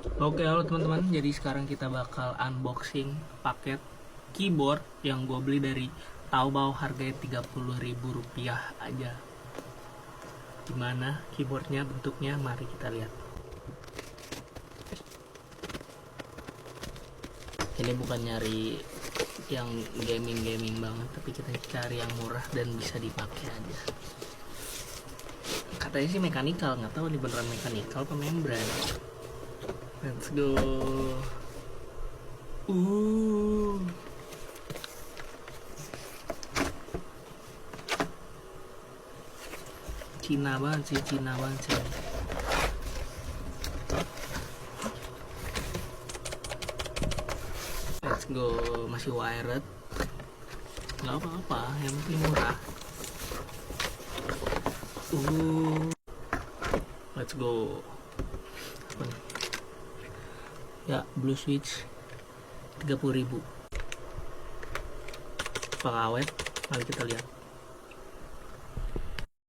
Oke, halo teman-teman. Jadi sekarang kita bakal unboxing paket keyboard yang gue beli dari Taobao, harganya Rp30.000 aja. Gimana keyboardnya, bentuknya? Mari kita lihat. Ini bukan nyari yang gaming banget, tapi kita cari yang murah dan bisa dipakai aja. Katanya sih mekanikal, nggak tahu ini beneran mekanikal apa membran. Let's go. Cina banget sih. Let's go. Masih wired. Nggak apa-apa, yang penting murah. Let's go. Apa nih? Ya, blue switch 30.000. Apakah awet? Mari kita lihat.